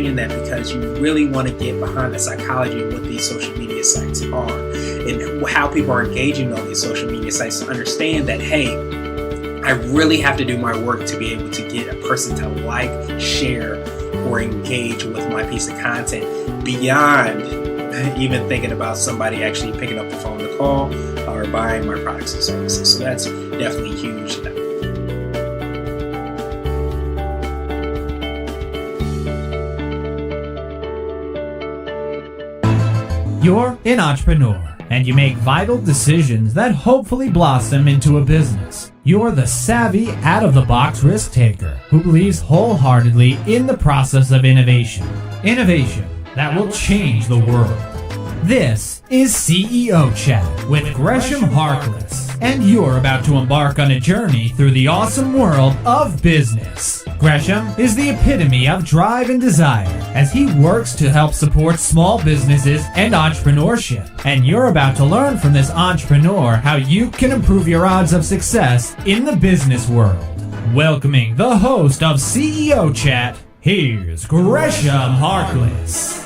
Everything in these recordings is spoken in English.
reading that because you really want to get behind the psychology of what these social media sites are and how people are engaging on these social media sites to understand that, hey, I really have to do my work to be able to get a person to like, share, or engage with my piece of content beyond even thinking about somebody actually picking up the phone to call or buying my products and services. So that's definitely huge. You're an entrepreneur, and you make vital decisions that hopefully blossom into a business. You're the savvy, out-of-the-box risk taker who believes wholeheartedly in the process of innovation. Innovation that will change the world. This is CEO Chat with Gresham Harkless, and you're about to embark on a journey through the awesome world of business. Gresham is the epitome of drive and desire as he works to help support small businesses and entrepreneurship. And you're about to learn from this entrepreneur how you can improve your odds of success in the business world. Welcoming the host of CEO Chat, here's Gresham Harkless.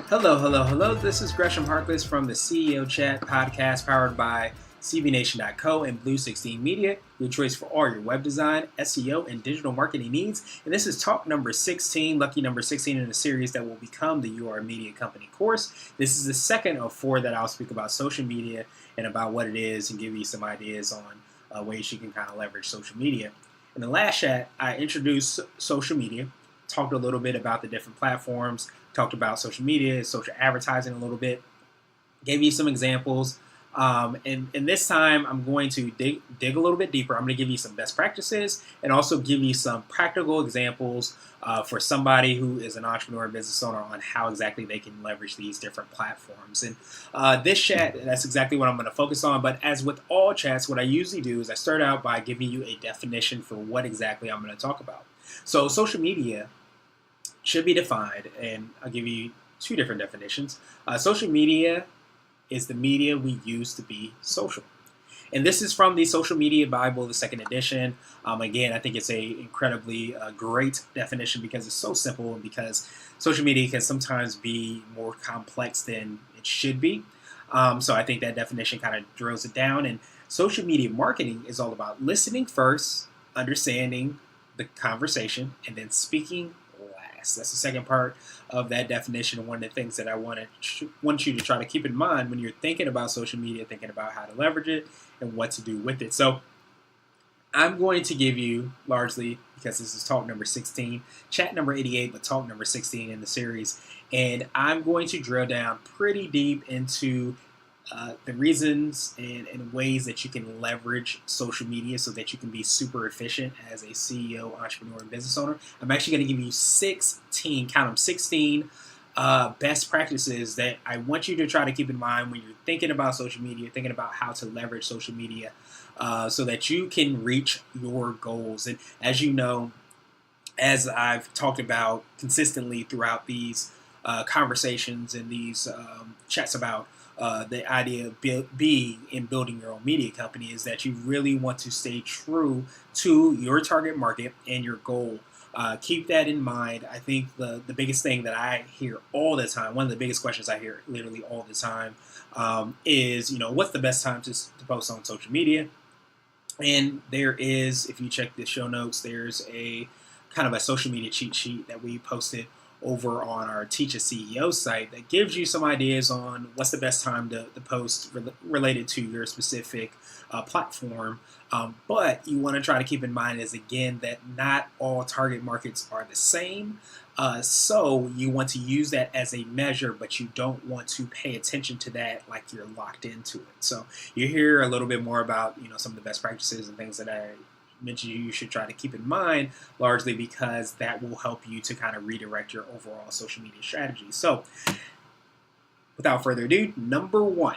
Hello. This is Gresham Harkless from the CEO Chat podcast powered by CBNation.co and Blue 16 Media, your choice for all your web design, SEO, and digital marketing needs. And this is talk number 16, lucky number 16 in a series that will become the You Are a Media Company course. This is the second of 4 that I'll speak about social media and about what it is and give you some ideas on ways you can kind of leverage social media. In the last chat, I introduced social media, talked a little bit about the different platforms, talked about social media, social advertising a little bit, gave you some examples. And this time I'm going to dig a little bit deeper. I'm going to give you some best practices and also give you some practical examples for somebody who is an entrepreneur, business owner on how exactly they can leverage these different platforms. And this chat, that's exactly what I'm going to focus on. But as with all chats, what I usually do is I start out by giving you a definition for what exactly I'm going to talk about. So social media should be defined, and I'll give you 2 different definitions. Social media is the media we use to be social. And this is from the Social Media Bible, the 2nd edition. Again, I think it's a incredibly great definition because it's so simple and because social media can sometimes be more complex than it should be. So I think that definition kind of drills it down. And social media marketing is all about listening first, understanding the conversation, and then speaking last. That's the second part of that definition, and one of the things that I want you to try to keep in mind when you're thinking about social media, thinking about how to leverage it and what to do with it. So I'm going to give you, largely because this is talk number 16, chat number 88, but talk number 16 in the series, and I'm going to drill down pretty deep into the reasons and ways that you can leverage social media so that you can be super efficient as a CEO, entrepreneur, and business owner. I'm actually going to give you 16, count them, 16 best practices that I want you to try to keep in mind when you're thinking about social media, thinking about how to leverage social media so that you can reach your goals. And as you know, as I've talked about consistently throughout these conversations and these chats about the idea of being in building your own media company is that you really want to stay true to your target market and your goal. Keep that in mind. I think the biggest thing that I hear all the time, one of the biggest questions I hear literally all the time is, what's the best time to post on social media? And there is, if you check the show notes, there's a kind of a social media cheat sheet that we posted over on our Teach a CEO site that gives you some ideas on what's the best time to post related to your specific platform. But you want to try to keep in mind is, again, that not all target markets are the same. So you want to use that as a measure, but you don't want to pay attention to that like you're locked into it. So you hear a little bit more about, some of the best practices and things that I mentioned you should try to keep in mind, largely because that will help you to kind of redirect your overall social media strategy. So without further ado, number 1,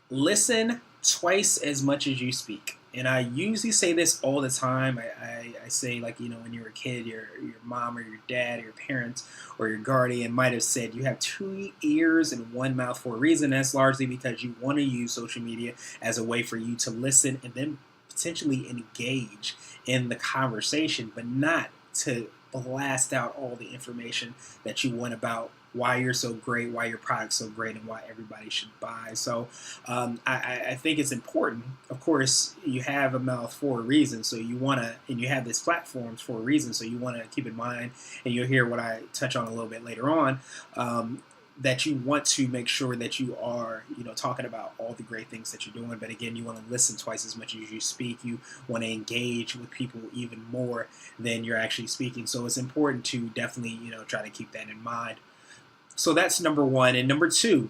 listen twice as much as you speak. And I usually say this all the time. I say, like, when you were a kid, your mom or your dad or your parents or your guardian might have said you have 2 ears and 1 mouth for a reason. That's largely because you want to use social media as a way for you to listen and then potentially engage in the conversation, but not to blast out all the information that you want about why you're so great, why your product's so great, and why everybody should buy. So I think it's important. Of course, you have a mouth for a reason, so you want to, and you have these platforms for a reason, so you want to keep in mind, and you'll hear what I touch on a little bit later on, that you want to make sure that you are, talking about all the great things that you're doing. But again, you want to listen twice as much as you speak. You want to engage with people even more than you're actually speaking. So it's important to definitely, try to keep that in mind. So that's number 1. And number 2,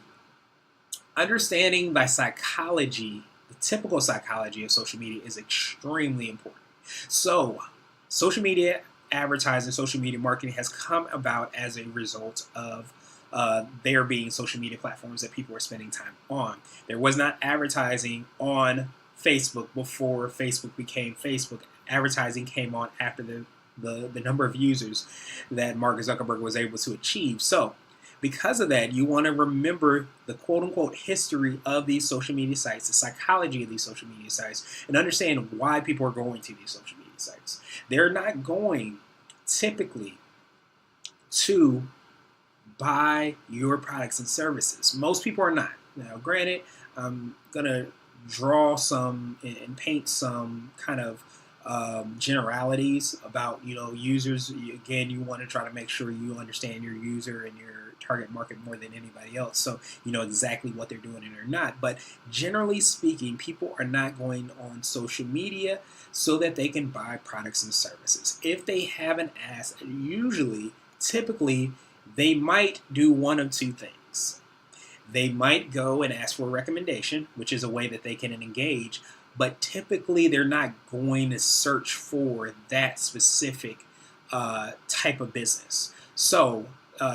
understanding the psychology, the typical psychology of social media is extremely important. So social media advertising, social media marketing has come about as a result of there being social media platforms that people are spending time on. There was not advertising on Facebook before Facebook became Facebook. Advertising came on after the number of users that Mark Zuckerberg was able to achieve. So because of that, you want to remember the quote-unquote history of these social media sites, the psychology of these social media sites, and understand why people are going to these social media sites. They're not going typically to buy your products and services. Most people are not. Now, granted, I'm going to draw some and paint some kind of generalities about, users. Again, you want to try to make sure you understand your user and your target market more than anybody else, so you know exactly what they're doing and they're not. But generally speaking, people are not going on social media so that they can buy products and services. If they haven't asked, typically, they might do one of 2 things. They might go and ask for a recommendation, which is a way that they can engage, but typically they're not going to search for that specific type of business. So,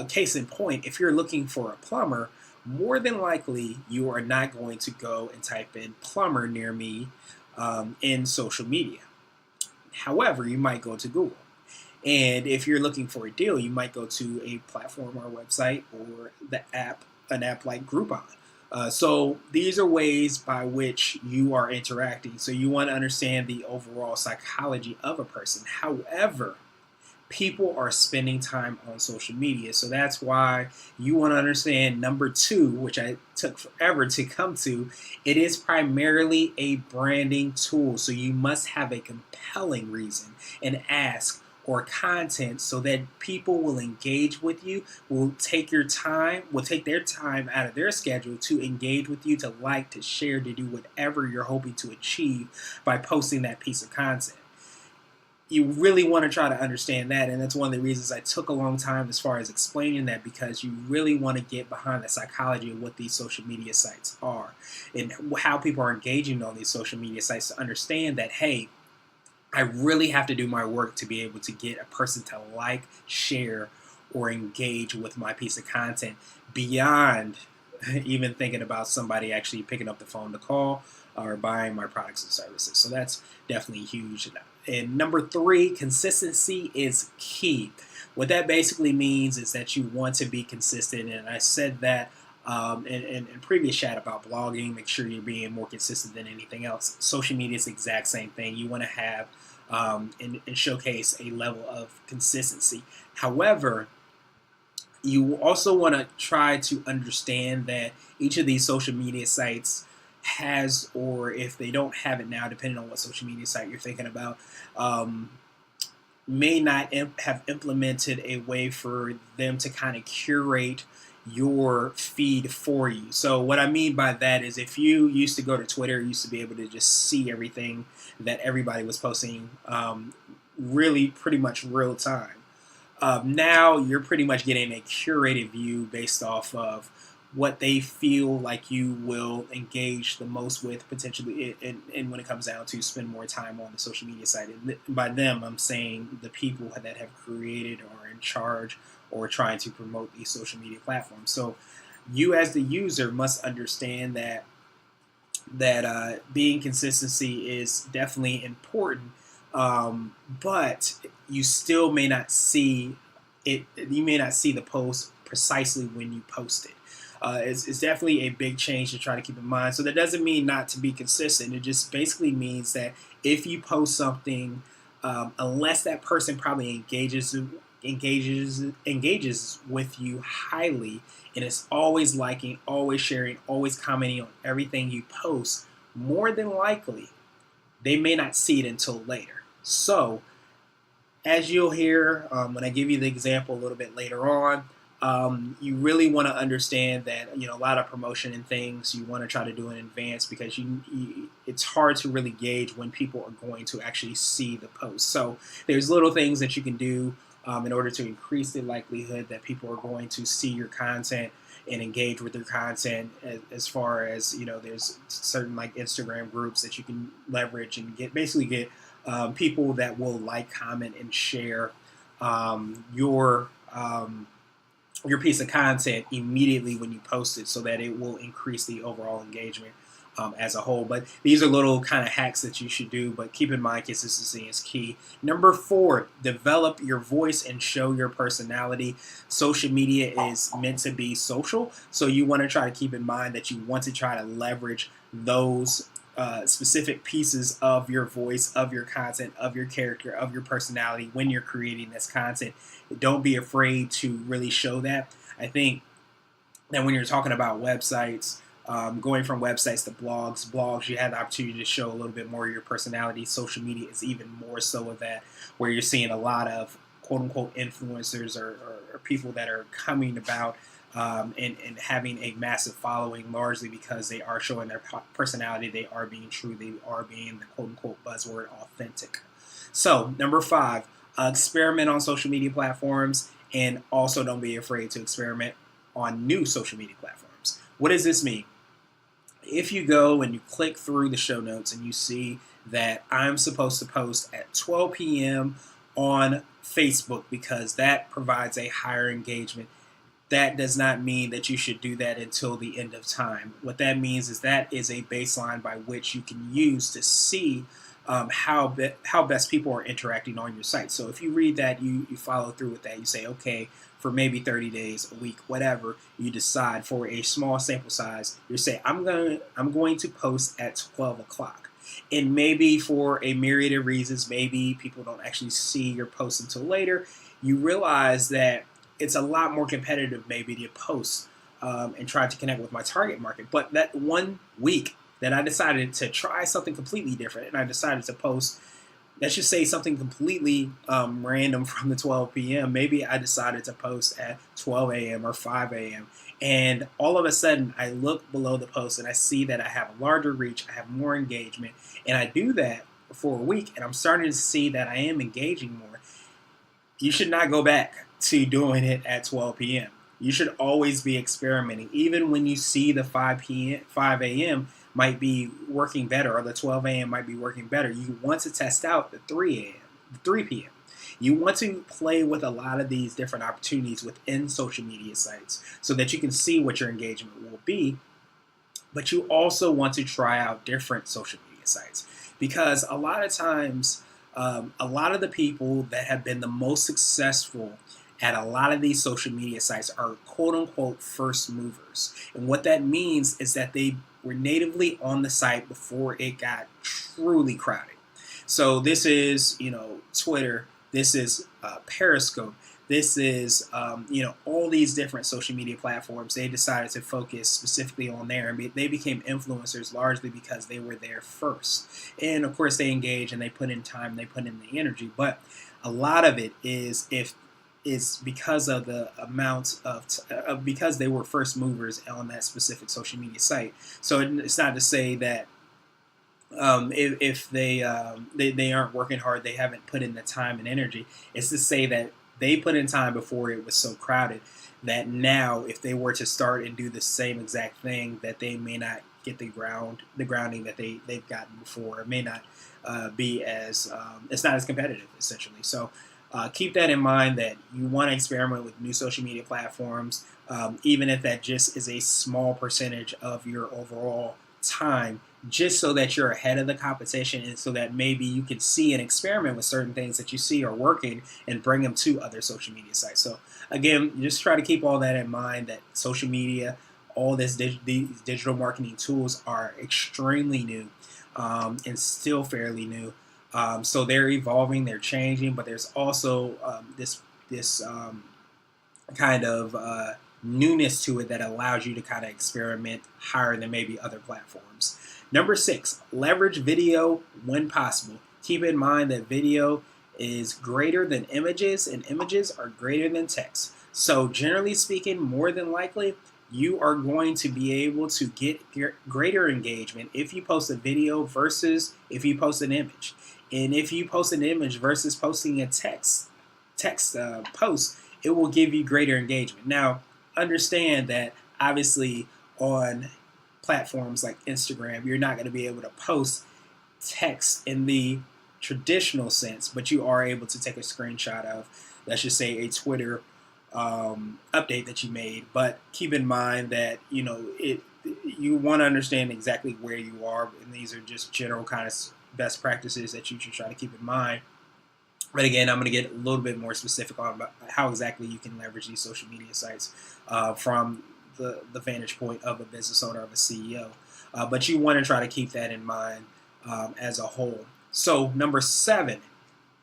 case in point, if you're looking for a plumber, more than likely you are not going to go and type in plumber near me in social media. However, you might go to Google. And if you're looking for a deal, you might go to a platform or a website or an app like Groupon. So these are ways by which you are interacting. So you want to understand the overall psychology of a person. However, people are spending time on social media. So that's why you want to understand number 2, which I took forever to come to. It is primarily a branding tool. So you must have a compelling reason and ask or content so that people will engage with you, will take their time out of their schedule to engage with you, to like, to share, to do whatever you're hoping to achieve by posting that piece of content. You really want to try to understand that, and that's one of the reasons I took a long time as far as explaining that, because you really want to get behind the psychology of what these social media sites are and how people are engaging on these social media sites to understand that, hey, I really have to do my work to be able to get a person to like, share, or engage with my piece of content beyond even thinking about somebody actually picking up the phone to call or buying my products and services. So that's definitely huge. And number 3, consistency is key. What that basically means is that you want to be consistent. And I said that in previous chat about blogging, make sure you're being more consistent than anything else. Social media is the exact same thing. You want to have and showcase a level of consistency. However, you also want to try to understand that each of these social media sites has, or if they don't have it now, depending on what social media site you're thinking about, may not have implemented a way for them to kind of curate your feed for you. So what I mean by that is, if you used to go to Twitter, you used to be able to just see everything that everybody was posting really pretty much real time. Now you're pretty much getting a curated view based off of what they feel like you will engage the most with potentially, and when it comes down to spend more time on the social media site. And by them, I'm saying the people that have created or are in charge or trying to promote these social media platforms. So you as the user must understand that that being consistency is definitely important, but you still may not see it. You may not see the post precisely when you post it. It's definitely a big change to try to keep in mind. So that doesn't mean not to be consistent. It just basically means that if you post something, unless that person probably engages with you highly, and is always liking, always sharing, always commenting on everything you post, more than likely they may not see it until later. So as you'll hear when I give you the example a little bit later on, you really want to understand that a lot of promotion and things you want to try to do in advance, because it's hard to really gauge when people are going to actually see the post. So there's little things that you can do in order to increase the likelihood that people are going to see your content and engage with your content. As far as there's certain like Instagram groups that you can leverage and get people that will like, comment, and share your piece of content immediately when you post it, so that it will increase the overall engagement as a whole. But these are little kind of hacks that you should do, but keep in mind consistency is key. Number 4, develop your voice and show your personality. Social media is meant to be social, so you want to try to keep in mind that you want to try to leverage those specific pieces of your voice, of your content, of your character, of your personality when you're creating this content. Don't be afraid to really show that. I think that when you're talking about websites, going from websites to blogs, you have the opportunity to show a little bit more of your personality. Social media is even more so of that, where you're seeing a lot of quote-unquote influencers or people that are coming about and having a massive following, largely because they are showing their personality, they are being true, they are being the quote-unquote buzzword authentic. So number 5, experiment on social media platforms, and also don't be afraid to experiment on new social media platforms. What does this mean? If you go and you click through the show notes and you see that I'm supposed to post at 12 p.m. on Facebook because that provides a higher engagement, that does not mean that you should do that until the end of time. What that means is that is a baseline by which you can use to see how best people are interacting on your site. So if you read that, you follow through with that, you say, okay, for maybe 30 days, a week, whatever, you decide for a small sample size, you say, I'm going to post at 12 o'clock. And maybe for a myriad of reasons, maybe people don't actually see your post until later, you realize that it's a lot more competitive maybe to post and try to connect with my target market. But that one week that I decided to try something completely different, and I decided to post, let's just say something completely random from the 12 p.m. Maybe I decided to post at 12 a.m. or 5 a.m. And all of a sudden, I look below the post and I see that I have a larger reach, I have more engagement, and I do that for a week, and I'm starting to see that I am engaging more. You should not go back to doing it at 12 p.m. You should always be experimenting, even when you see the 5 a.m. might be working better, or the 12 a.m. might be working better. You want to test out the 3 p.m. You want to play with a lot of these different opportunities within social media sites so that you can see what your engagement will be. But you also want to try out different social media sites, because a lot of times, a lot of the people that have been the most successful at a lot of these social media sites are quote-unquote first movers. And what that means is that they were natively on the site before it got truly crowded. So this is, Twitter, this is Periscope, this is, all these different social media platforms. They decided to focus specifically on there, and they became influencers largely because they were there first. And of course they engage and they put in time, they put in the energy, but a lot of it is because of the amount of because they were first movers on that specific social media site. So it's not to say that if they aren't working hard, they haven't put in the time and energy. It's to say that they put in time before it was so crowded that now if they were to start and do the same exact thing, that they may not get the grounding that they've gotten before. It may not be as it's not as competitive essentially. So keep that in mind, that you want to experiment with new social media platforms, even if that just is a small percentage of your overall time just so that you're ahead of the competition and so that maybe you can see and experiment with certain things that you see are working and bring them to other social media sites. So again, just try to keep all that in mind, that social media, all these digital marketing tools are extremely new and still fairly new. So they're evolving, they're changing, but there's also this kind of newness to it that allows you to kind of experiment higher than maybe other platforms. Number 6, leverage video when possible. Keep in mind that video is greater than images and images are greater than text. So generally speaking, more than likely, you are going to be able to get greater engagement if you post a video versus if you post an image. And if you post an image versus posting a text post, it will give you greater engagement. Now, understand that obviously on platforms like Instagram, you're not going to be able to post text in the traditional sense, but you are able to take a screenshot of, let's just say, a Twitter update that you made. But keep in mind that you want to understand exactly where you are, and these are just general kind of best practices that you should try to keep in mind. But again, I'm going to get a little bit more specific on how exactly you can leverage these social media sites from the vantage point of a business owner, of a CEO. But you want to try to keep that in mind as a whole. So number 7,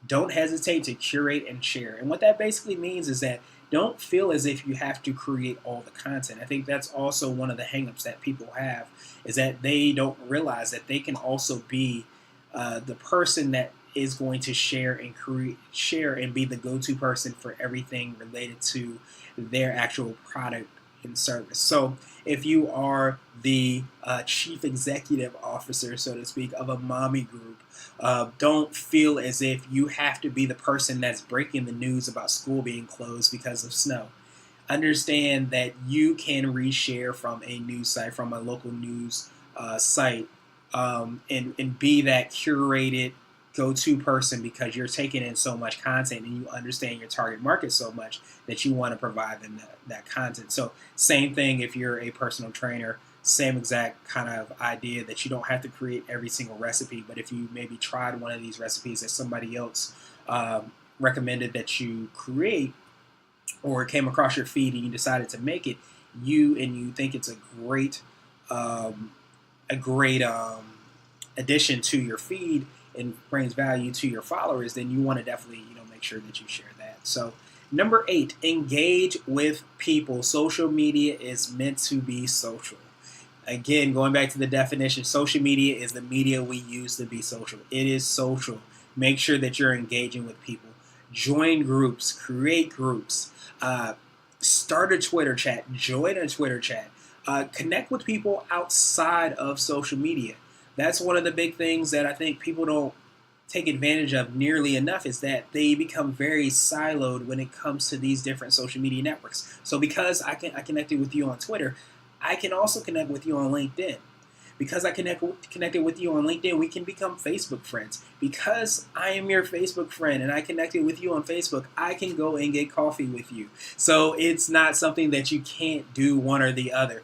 don't hesitate to curate and share. And what that basically means is that don't feel as if you have to create all the content. I think that's also one of the hangups that people have, is that they don't realize that they can also be the person that is going to share and be the go-to person for everything related to their actual product and service. So if you are the chief executive officer, so to speak, of a mommy group, don't feel as if you have to be the person that's breaking the news about school being closed because of snow. Understand that you can reshare from a news site, from a local news site, and be that curated go-to person, because you're taking in so much content and you understand your target market so much that you want to provide them that content. So same thing if you're a personal trainer, same exact kind of idea, that you don't have to create every single recipe, but if you maybe tried one of these recipes that somebody else recommended that you create, or came across your feed and you decided to make it, you think it's a great addition to your feed and brings value to your followers, then you want to definitely make sure that you share that. So number 8, engage with people. Social media is meant to be social. Again, going back to the definition, social media is the media we use to be social. It is social. Make sure that you're engaging with people. Join groups, create groups, start a Twitter chat, join a Twitter chat, connect with people outside of social media. That's one of the big things that I think people don't take advantage of nearly enough, is that they become very siloed when it comes to these different social media networks. So because I connected with you on Twitter, I can also connect with you on LinkedIn. Because I connected with you on LinkedIn, we can become Facebook friends. Because I am your Facebook friend and I connected with you on Facebook, I can go and get coffee with you. So it's not something that you can't do one or the other.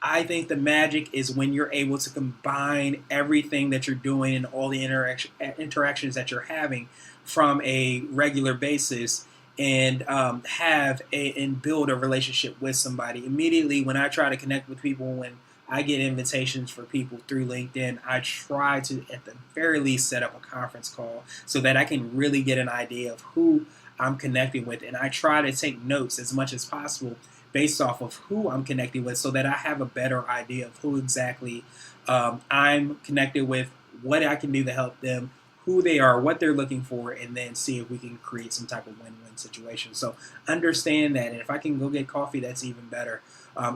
I think the magic is when you're able to combine everything that you're doing and all the interactions that you're having from a regular basis, and and build a relationship with somebody. Immediately when I try to connect with people, when I get invitations for people through LinkedIn, I try to at the very least set up a conference call so that I can really get an idea of who I'm connecting with, and I try to take notes as much as possible based off of who I'm connecting with, so that I have a better idea of who exactly I'm connected with, what I can do to help them, who they are, what they're looking for, and then see if we can create some type of win-win situation. So understand that, and if I can go get coffee, that's even better,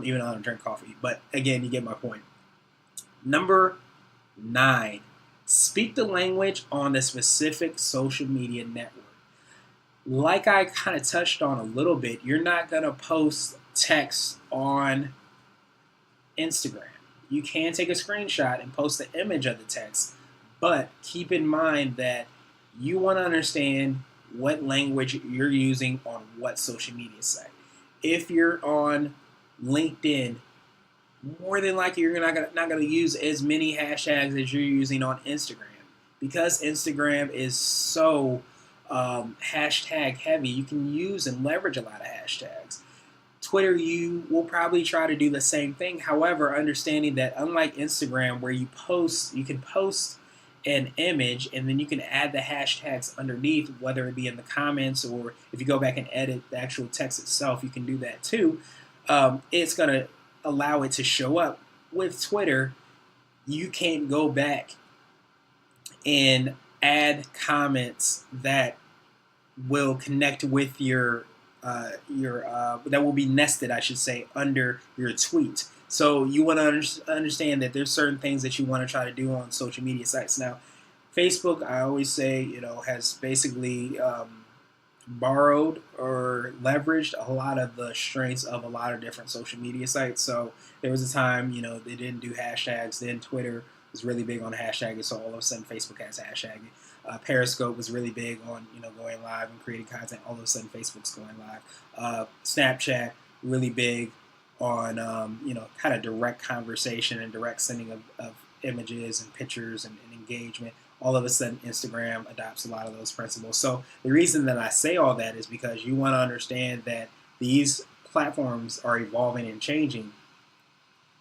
even though I don't drink coffee. But again, you get my point. Number 9, speak the language on the specific social media network. Like I kind of touched on a little bit, you're not going to post text on Instagram. You can take a screenshot and post the image of the text, but keep in mind that you want to understand what language you're using on what social media site. If you're on LinkedIn, more than likely you're not gonna use as many hashtags as you're using on Instagram, because Instagram is so hashtag heavy. You can use and leverage a lot of hashtags. Twitter, you will probably try to do the same thing. However, understanding that unlike Instagram, where you can post an image and then you can add the hashtags underneath, whether it be in the comments or if you go back and edit the actual text itself, you can do that too. It's going to allow it to show up. With Twitter, you can't go back and add comments that will connect with your that will be nested, I should say, under your tweet. So you want to understand that there's certain things that you want to try to do on social media sites. Now, Facebook, I always say, has basically borrowed or leveraged a lot of the strengths of a lot of different social media sites. So there was a time, they didn't do hashtags. Then Twitter was really big on hashtagging, so all of a sudden Facebook has hashtagging. Periscope was really big on going live and creating content. All of a sudden Facebook's going live. Snapchat really big on kind of direct conversation and direct sending of images and pictures and engagement. All of a sudden Instagram adopts a lot of those principles. So the reason that I say all that is because you want to understand that these platforms are evolving and changing,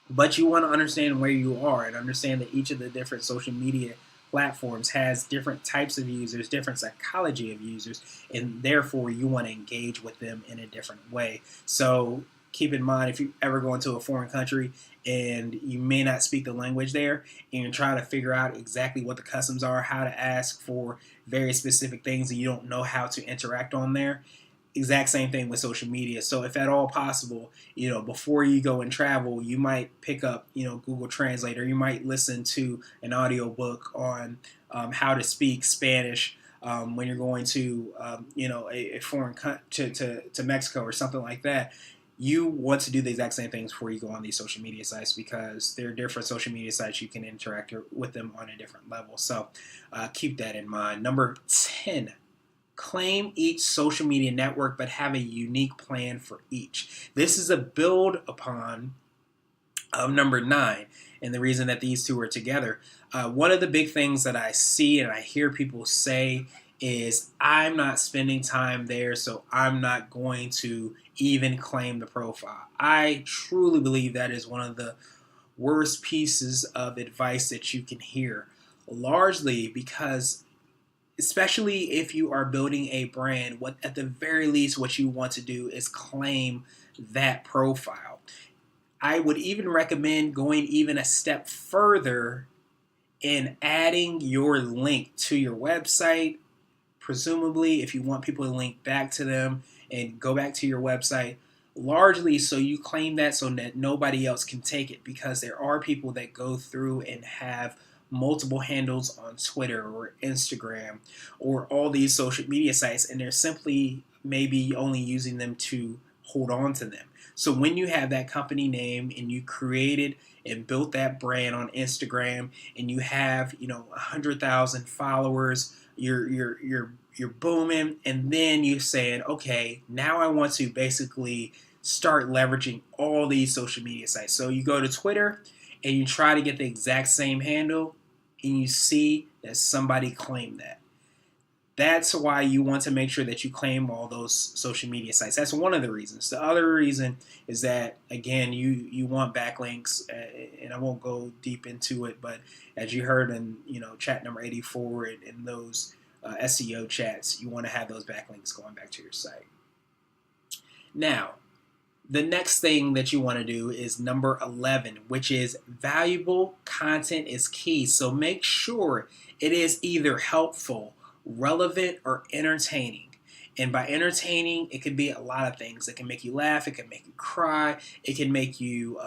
but you want to understand where you are and understand that each of the different social media platforms has different types of users, different psychology of users, and therefore you want to engage with them in a different way. So keep in mind, if you ever go into a foreign country and you may not speak the language there, and you're trying to figure out exactly what the customs are, how to ask for very specific things, and you don't know how to interact on there, exact same thing with social media. So if at all possible, before you go and travel, you might pick up, Google Translate, or you might listen to an audiobook on how to speak Spanish when you're going to, a foreign country, to Mexico or something like that. You want to do the exact same things before you go on these social media sites, because there are different social media sites you can interact with them on a different level. So keep that in mind. Number 10. Claim each social media network, but have a unique plan for each. This is a build upon number 9, and the reason that these two are together. One of the big things that I see and I hear people say is, I'm not spending time there, so I'm not going to even claim the profile. I truly believe that is one of the worst pieces of advice that you can hear, largely because, especially if you are building a brand, what at the very least what you want to do is claim that profile. I would even recommend going even a step further in adding your link to your website. Presumably, if you want people to link back to them and go back to your website, largely so you claim that so that nobody else can take it, because there are people that go through and have multiple handles on Twitter or Instagram or all these social media sites, and they're simply maybe only using them to hold on to them. So when you have that company name and you created and built that brand on Instagram, and you have 100,000 followers, you're booming, and then you're saying, okay, now I want to basically start leveraging all these social media sites. So you go to Twitter and you try to get the exact same handle, and you see that somebody claimed that. That's why you want to make sure that you claim all those social media sites. That's one of the reasons. The other reason is that, again, you want backlinks, and I won't go deep into it, but as you heard in chat number 84 in those SEO chats, you want to have those backlinks going back to your site. Now, the next thing that you want to do is number 11, which is valuable content is key. So make sure it is either helpful, relevant, or entertaining. And by entertaining, it could be a lot of things. It can make you laugh. It can make you cry. It can make you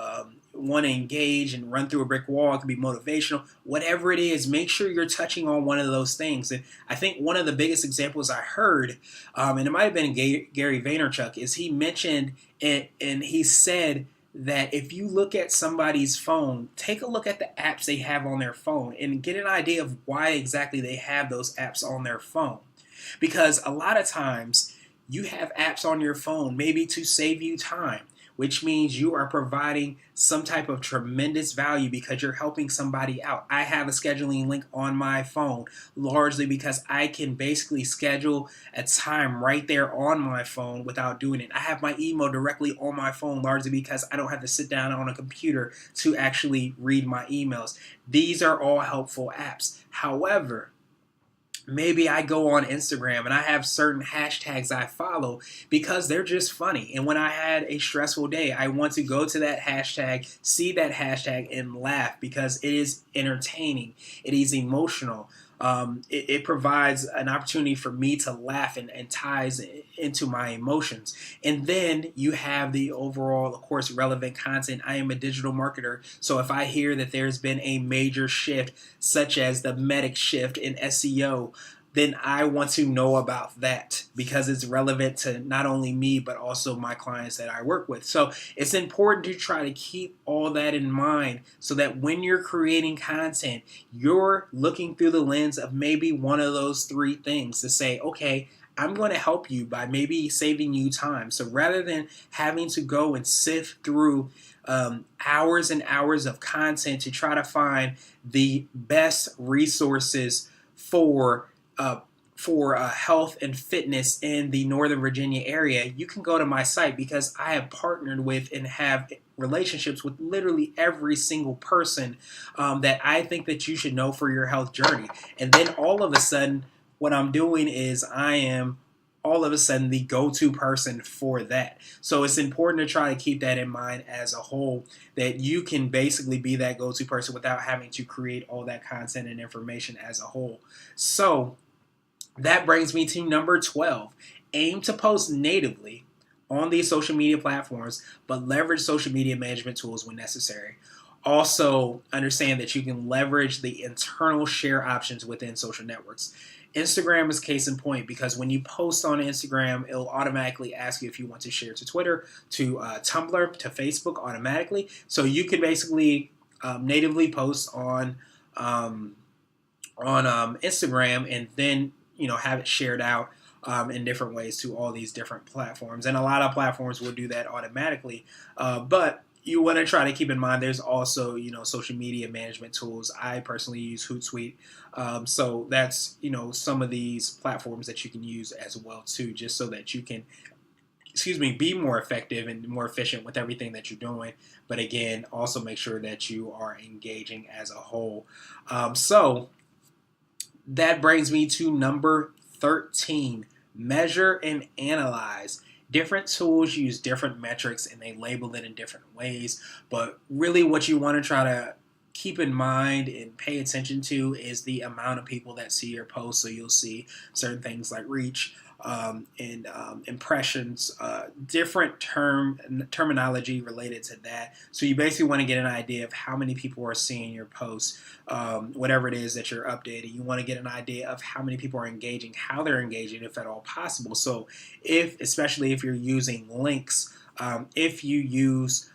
want to engage and run through a brick wall. It can be motivational. Whatever it is, make sure you're touching on one of those things. And I think one of the biggest examples I heard, and it might have been Gary Vaynerchuk, is he mentioned it, and he said that if you look at somebody's phone, take a look at the apps they have on their phone and get an idea of why exactly they have those apps on their phone. Because a lot of times you have apps on your phone maybe to save you time. which means you are providing some type of tremendous value because you're helping somebody out. I have a scheduling link on my phone largely because I can basically schedule a time right there on my phone without doing it. I have my email directly on my phone largely because I don't have to sit down on a computer to actually read my emails. These are all helpful apps. However, maybe I go on Instagram and I have certain hashtags I follow because they're just funny. And when I had a stressful day, I want to go to that hashtag, see that hashtag, and laugh because it is entertaining. It is emotional. It provides an opportunity for me to laugh and ties into my emotions. And then you have the overall, of course, relevant content. I am a digital marketer, so if I hear that there's been a major shift, such as the medic shift in SEO, then I want to know about that because it's relevant to not only me, but also my clients that I work with. So it's important to try to keep all that in mind so that when you're creating content, you're looking through the lens of maybe one of those three things to say, okay, I'm going to help you by maybe saving you time. So rather than having to go and sift through hours and hours of content to try to find the best resources for health and fitness in the Northern Virginia area, you can go to my site because I have partnered with and have relationships with literally every single person that I think that you should know for your health journey. And then all of a sudden, what I'm doing is I am all of a sudden the go-to person for that. So it's important to try to keep that in mind as a whole, that you can basically be that go-to person without having to create all that content and information as a whole. So that brings me to number 12. Aim to post natively on these social media platforms, but leverage social media management tools when necessary. Also, understand that you can leverage the internal share options within social networks. Instagram is case in point because when you post on Instagram, it'll automatically ask you if you want to share to Twitter, to Tumblr, to Facebook automatically. So you can basically natively post on Instagram and then have it shared out in different ways to all these different platforms. And a lot of platforms will do that automatically. But you want to try to keep in mind there's also, social media management tools. I personally use Hootsuite. So that's, some of these platforms that you can use as well too, just so that you can, be more effective and more efficient with everything that you're doing. But again, also make sure that you are engaging as a whole. So that brings me to number 13, measure and analyze. Different tools use different metrics and they label it in different ways, but really what you want to try to keep in mind and pay attention to is the amount of people that see your post. So you'll see certain things like reach and impressions, different terminology related to that. So you basically want to get an idea of how many people are seeing your post, whatever it is that you're updating. You want to get an idea of how many people are engaging, how they're engaging, if at all possible. So especially if you're using links, if you use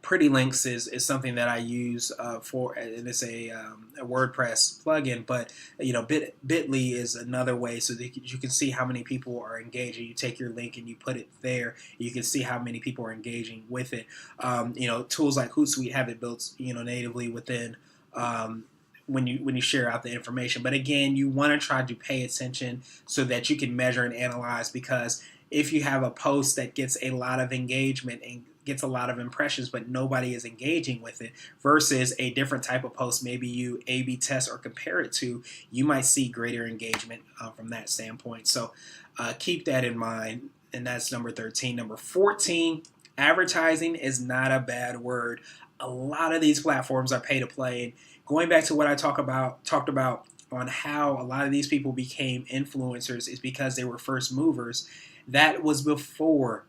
Pretty Links is something that I use for, and it's a WordPress plugin, but Bitly is another way so that you can see how many people are engaging. You take your link and you put it there. You can see how many people are engaging with it. Tools like Hootsuite have it built natively within when you share out the information. But again, you want to try to pay attention so that you can measure and analyze, because if you have a post that gets a lot of engagement and gets a lot of impressions, but nobody is engaging with it, versus a different type of post, maybe you A/B test or compare it to, you might see greater engagement from that standpoint. So keep that in mind, and that's number 13. Number 14, advertising is not a bad word. A lot of these platforms are pay to play, and going back to what I talked about on how a lot of these people became influencers is because they were first movers. That was before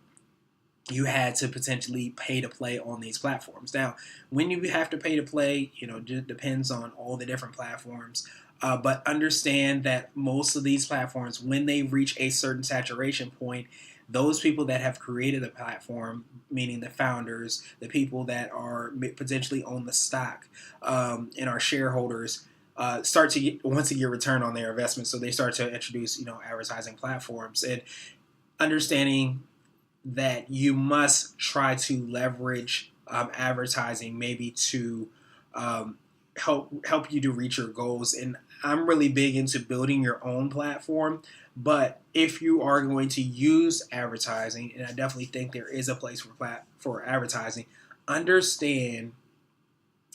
you had to potentially pay to play on these platforms. Now, when you have to pay to play, it depends on all the different platforms. But understand that most of these platforms, when they reach a certain saturation point, those people that have created the platform, meaning the founders, the people that are potentially own the stock, and are shareholders, start to want to get return on their investment. So they start to introduce, advertising platforms, and understanding that you must try to leverage advertising, maybe to help you to reach your goals. And I'm really big into building your own platform. But if you are going to use advertising, and I definitely think there is a place for advertising, understand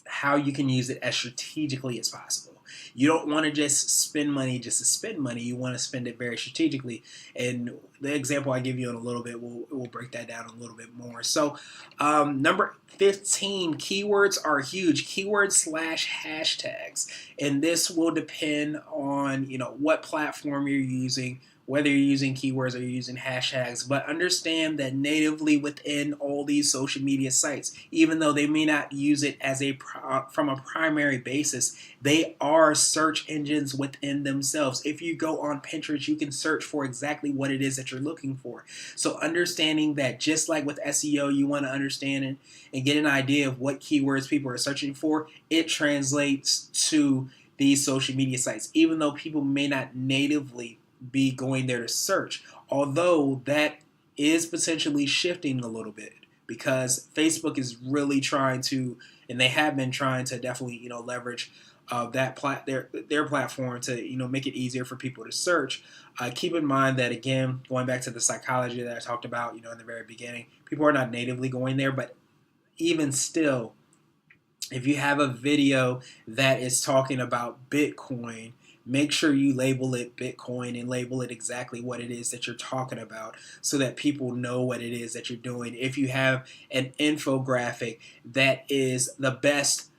how you can use it as strategically as possible. You don't want to just spend money just to spend money. You want to spend it very strategically. And the example I give you in a little bit, we'll break that down a little bit more. So number 15, keywords are huge. Keywords / hashtags. And this will depend on, what platform you're using, whether you're using keywords or you're using hashtags, but understand that natively within all these social media sites, even though they may not use it as from a primary basis, they are search engines within themselves. If you go on Pinterest, you can search for exactly what it is that you're looking for. So understanding that, just like with SEO, you want to understand and get an idea of what keywords people are searching for, it translates to these social media sites, even though people may not natively be going there to search, although that is potentially shifting a little bit, because Facebook is really trying to, and they have been trying to definitely leverage their platform to make it easier for people to search. Keep in mind that, again, going back to the psychology that I talked about in the very beginning, people are not natively going there, but even still, if you have a video that is talking about Bitcoin, make sure you label it Bitcoin and label it exactly what it is that you're talking about, so that people know what it is that you're doing. If you have an infographic that is the best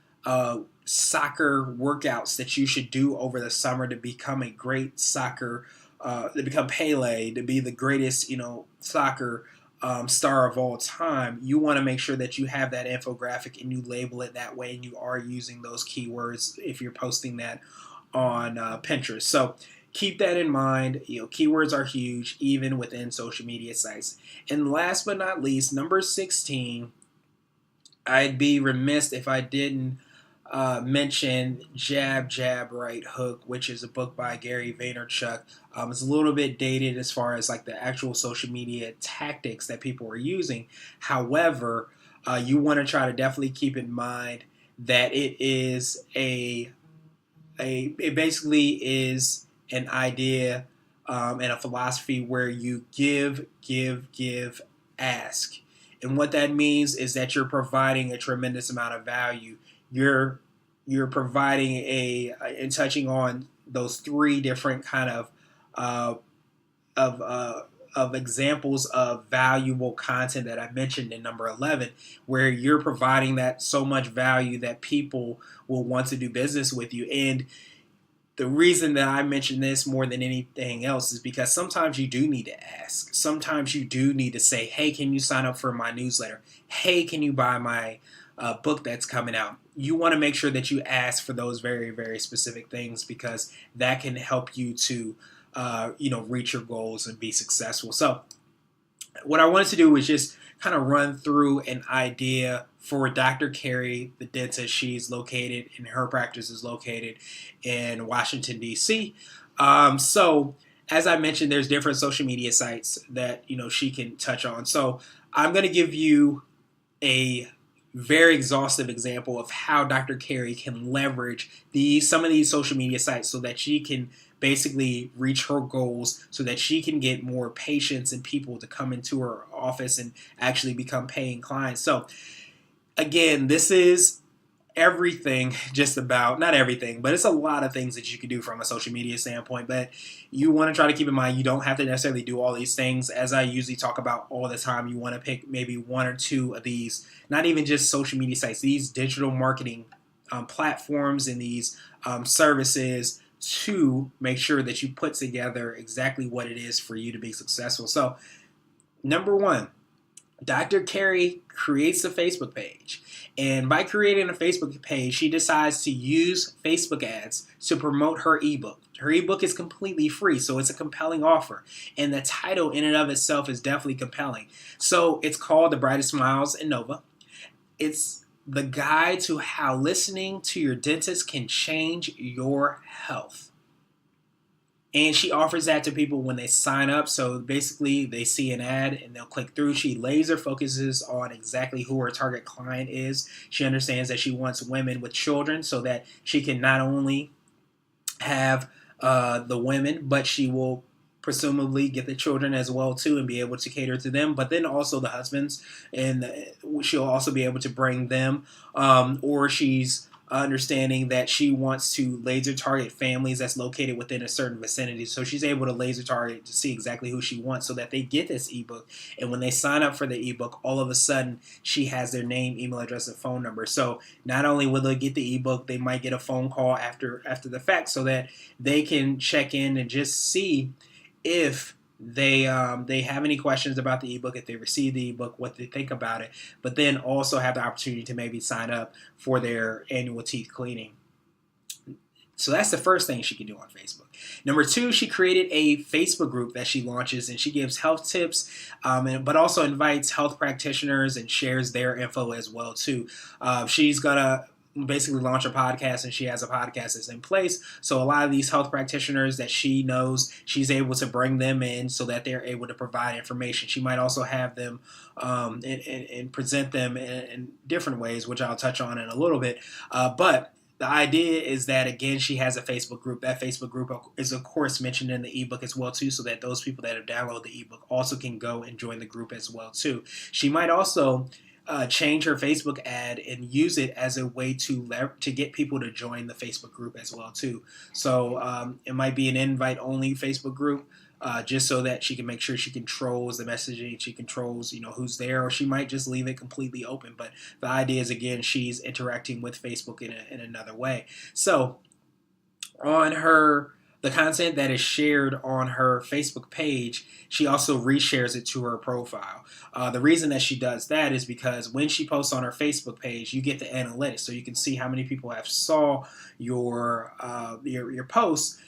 soccer workouts that you should do over the summer to become a great soccer, to become Pele, to be the greatest, soccer star of all time, you want to make sure that you have that infographic and you label it that way, and you are using those keywords if you're posting that on Pinterest. So keep that in mind. Keywords are huge, even within social media sites. And last but not least, number 16, I'd be remiss if I didn't mention Jab, Jab, Right Hook, which is a book by Gary Vaynerchuk. It's a little bit dated as far as like the actual social media tactics that people are using. However, you want to try to definitely keep in mind that it basically is an idea and a philosophy where you give, ask. And what that means is that you're providing a tremendous amount of value. You're providing and touching on those three different kind of examples of valuable content that I mentioned in number 11, where you're providing that so much value that people will want to do business with you. And the reason that I mention this more than anything else is because sometimes you do need to ask. Sometimes you do need to say, hey, can you sign up for my newsletter? Hey, can you buy my book that's coming out? You want to make sure that you ask for those very, very specific things, because that can help you to reach your goals and be successful. So what I wanted to do was just kind of run through an idea for Dr. Kerry, the dentist. She's located, and her practice is located in Washington, D.C. So as I mentioned, there's different social media sites that she can touch on. So I'm going to give you a very exhaustive example of how Dr. Kerry can leverage some of these social media sites so that she can basically reach her goals, so that she can get more patients and people to come into her office and actually become paying clients. So again, this is everything, just about, not everything, but it's a lot of things that you can do from a social media standpoint. But you want to try to keep in mind, you don't have to necessarily do all these things. As I usually talk about all the time, you want to pick maybe one or two of these, not even just social media sites, these digital marketing platforms and these services, to make sure that you put together exactly what it is for you to be successful. So number one, Dr. Kerry creates a Facebook page. And by creating a Facebook page, she decides to use Facebook ads to promote her ebook. Her ebook is completely free, so it's a compelling offer. And the title in and of itself is definitely compelling. So it's called The Brightest Smiles in Nova. It's the guide to how listening to your dentist can change your health. And she offers that to people when they sign up. So basically, they see an ad and they'll click through. She laser focuses on exactly who her target client is. She understands that she wants women with children so that she can not only have the women, but she will presumably get the children as well too and be able to cater to them, but then also the husbands, and she'll also be able to bring them, or she's understanding that she wants to laser target families that's located within a certain vicinity. So she's able to laser target to see exactly who she wants so that they get this ebook. And when they sign up for the ebook, all of a sudden she has their name, email address, and phone number. So not only will they get the ebook, they might get a phone call after the fact so that they can check in and just see if they have any questions about the ebook, if they receive the ebook, what they think about it, but then also have the opportunity to maybe sign up for their annual teeth cleaning. So that's the first thing she can do on Facebook. Number 2, she created a Facebook group that she launches, and she gives health tips, but also invites health practitioners and shares their info as well too. She's gonna basically launch a podcast, and she has a podcast that's in place. So a lot of these health practitioners that she knows, she's able to bring them in so that they're able to provide information. She might also have them and present them in different ways, which I'll touch on in a little bit. But the idea is that, again, she has a Facebook group. That Facebook group is, of course, mentioned in the ebook as well, too, so that those people that have downloaded the ebook also can go and join the group as well, too. She might also change her Facebook ad and use it as a way to get people to join the Facebook group as well too. So it might be an invite-only Facebook group, just so that she can make sure she controls the messaging, she controls who's there, or she might just leave it completely open. But the idea is, again, she's interacting with Facebook in another way. So on the content that is shared on her Facebook page, she also reshares it to her profile. The reason that she does that is because when she posts on her Facebook page, you get the analytics, so you can see how many people have saw your posts,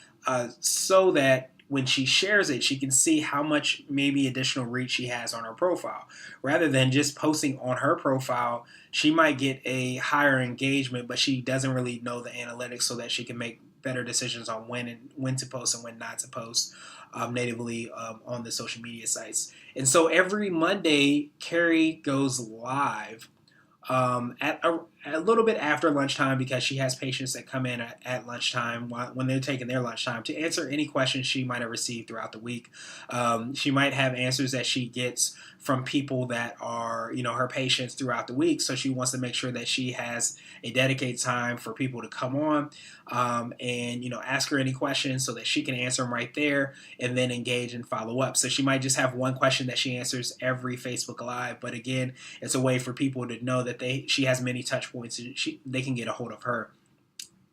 so that when she shares it, she can see how much maybe additional reach she has on her profile. Rather than just posting on her profile, she might get a higher engagement, but she doesn't really know the analytics so that she can make better decisions on when to post and when not to post natively on the social media sites. And so every Monday, Kerry goes live at a little bit after lunchtime, because she has patients that come in at lunchtime when they're taking their lunchtime to answer any questions she might have received throughout the week. She might have answers that she gets from people that are, her patients throughout the week. So she wants to make sure that she has a dedicated time for people to come on and, ask her any questions so that she can answer them right there and then engage and follow up. So she might just have one question that she answers every Facebook Live. But again, it's a way for people to know that she has many touch points and they can get a hold of her.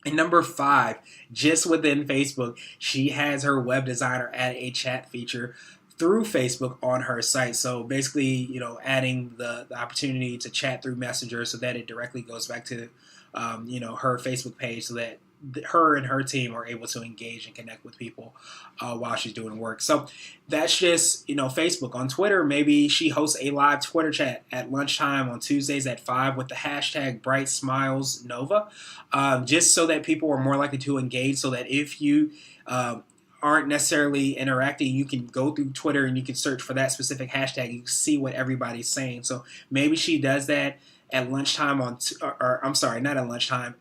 And number 5, just within Facebook, she has her web designer add a chat feature through Facebook on her site. So basically, adding the opportunity to chat through Messenger so that it directly goes back to, her Facebook page, so that her and her team are able to engage and connect with people while she's doing work. So that's just, Facebook. On Twitter, maybe she hosts a live Twitter chat at lunchtime on Tuesdays at 5 with the hashtag #BrightSmilesNova, just so that people are more likely to engage, so that if you aren't necessarily interacting, you can go through Twitter and you can search for that specific hashtag. You can see what everybody's saying. So maybe she does that at lunchtime not at lunchtime,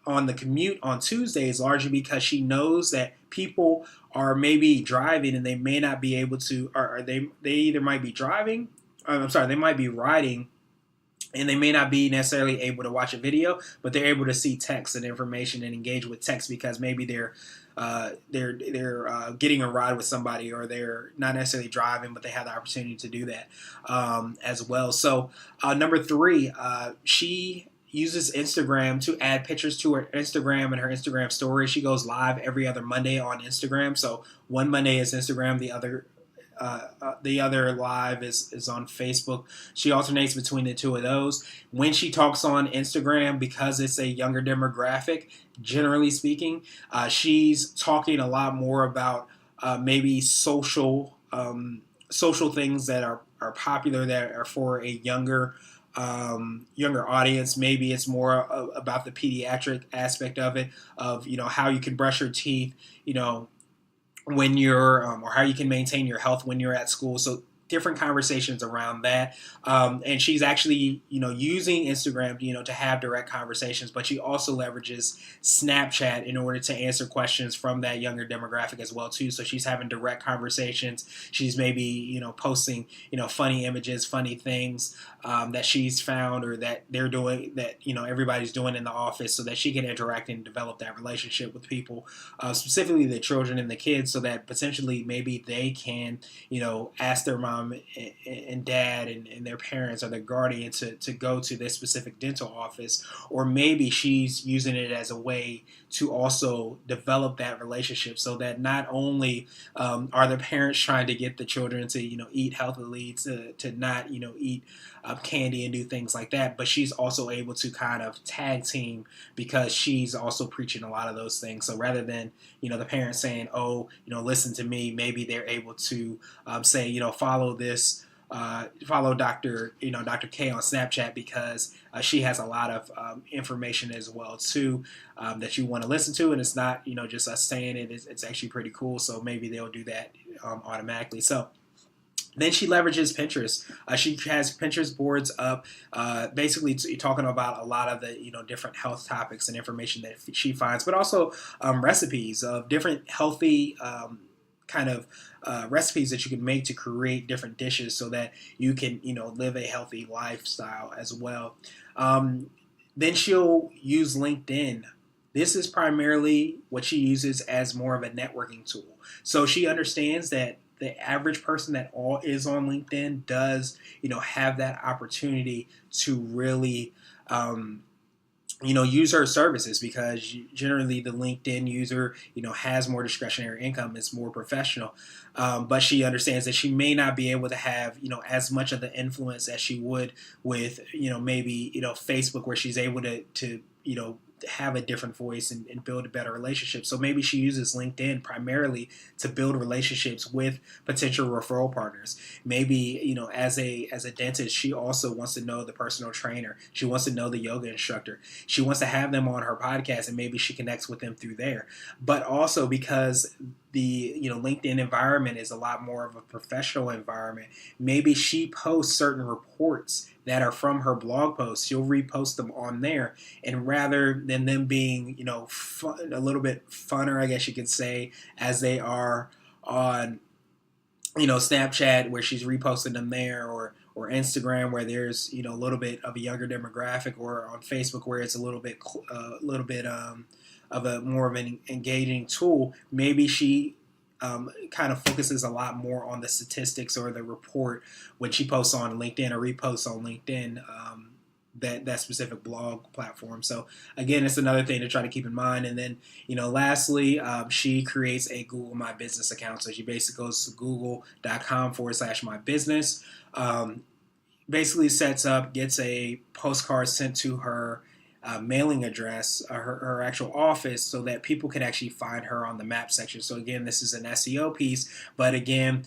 on the commute on Tuesdays, largely because she knows that people are maybe driving and they may not be able to, or they either might be driving, they might be riding, and they may not be necessarily able to watch a video, but they're able to see text and information and engage with text because maybe they're getting a ride with somebody, or they're not necessarily driving, but they have the opportunity to do that as well. So number 3, she uses Instagram to add pictures to her Instagram and her Instagram story. She goes live every other Monday on Instagram. So one Monday is Instagram, the other live is on Facebook. She alternates between the two of those. When she talks on Instagram, because it's a younger demographic, generally speaking, she's talking a lot more about maybe social things that are popular, that are for a younger audience. Maybe it's more about the pediatric aspect of it, of how you can brush your teeth, when you're or how you can maintain your health when you're at school. So different conversations around that. And she's actually, using Instagram, to have direct conversations, but she also leverages Snapchat in order to answer questions from that younger demographic as well too. So she's having direct conversations. She's maybe, posting, funny images, funny things that she's found or that they're doing, that, everybody's doing in the office, so that she can interact and develop that relationship with people, specifically the children and the kids, so that potentially maybe they can, ask their mom and dad and their parents or their guardian to go to this specific dental office. Or maybe she's using it as a way to also develop that relationship, so that not only are the parents trying to get the children to, eat healthily, to not, eat candy and do things like that, but she's also able to kind of tag team, because she's also preaching a lot of those things. So rather than, the parents saying, oh, listen to me, maybe they're able to say, follow this, follow Dr. K on Snapchat, because she has a lot of information as well too, that you want to listen to, and it's not, just us saying it. It's actually pretty cool. So maybe they'll do that automatically. So then she leverages Pinterest. She has Pinterest boards up, basically talking about a lot of the different health topics and information that she finds, but also recipes of different healthy kind of recipes that you can make to create different dishes, so that you can live a healthy lifestyle as well. Then she'll use LinkedIn. This is primarily what she uses as more of a networking tool. So she understands that the average person that is on LinkedIn does, have that opportunity to really, use her services, because generally the LinkedIn user, has more discretionary income, is more professional. But she understands that she may not be able to have, as much of the influence as she would with, maybe, Facebook, where she's able to have a different voice and build a better relationship. So maybe she uses LinkedIn primarily to build relationships with potential referral partners. Maybe, as a dentist, she also wants to know the personal trainer. She wants to know the yoga instructor. She wants to have them on her podcast, and maybe she connects with them through there. But also, because the LinkedIn environment is a lot more of a professional environment, maybe she posts certain reports that are from her blog posts. She'll repost them on there, and rather than them being fun, a little bit funner, I guess you could say, as they are on Snapchat, where she's reposting them there, or Instagram, where there's a little bit of a younger demographic, or on Facebook, where it's a little bit of a more of an engaging tool. Maybe she kind of focuses a lot more on the statistics or the report when she posts on LinkedIn or reposts on LinkedIn, that specific blog platform. So again, it's another thing to try to keep in mind. And then, lastly, she creates a Google My Business account. So she basically goes to google.com/my business, basically sets up, gets a postcard sent to her mailing address, her actual office, so that people can actually find her on the map section. So again, this is an SEO piece, but again,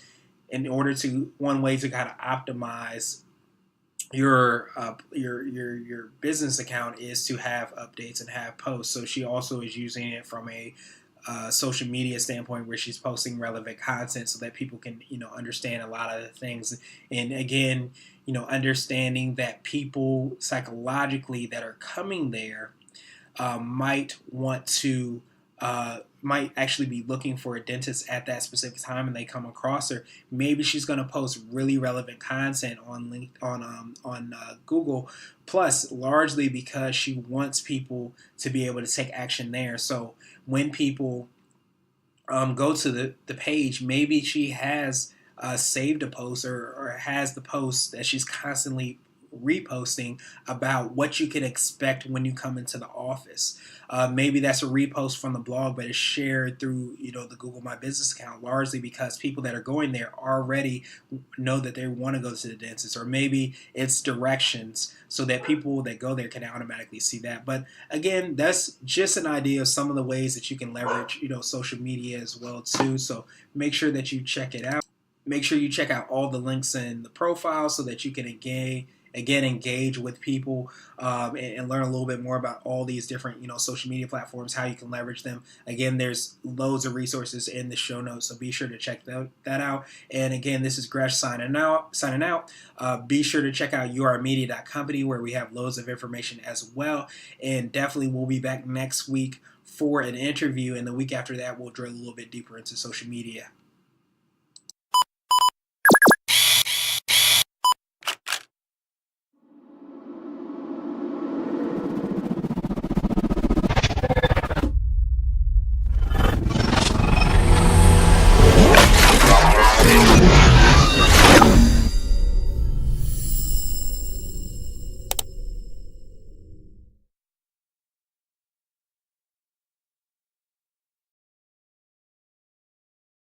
in order to, one way to kind of optimize your business account is to have updates and have posts. So she also is using it from a social media standpoint, where she's posting relevant content so that people can understand a lot of the things. And again, understanding that people psychologically that are coming there might want to might actually be looking for a dentist at that specific time, and they come across her. Maybe she's going to post really relevant content on Google Plus, largely because she wants people to be able to take action there. So when people go to the page, maybe she has saved a post, or has the post that she's constantly reposting about what you can expect when you come into the office. Maybe that's a repost from the blog, but it's shared through the Google My Business account, largely because people that are going there already know that they want to go to the dentist. Or maybe it's directions, so that people that go there can automatically see that. But again, that's just an idea of some of the ways that you can leverage social media as well too. So make sure that you check it out. Make sure you check out all the links in the profile, so that you can again, engage with people and learn a little bit more about all these different, social media platforms, how you can leverage them. Again, there's loads of resources in the show notes, so be sure to check that out. And again, this is Gresh signing out. Be sure to check out urmedia.company, where we have loads of information as well. And definitely we'll be back next week for an interview, and the week after that we'll drill a little bit deeper into social media.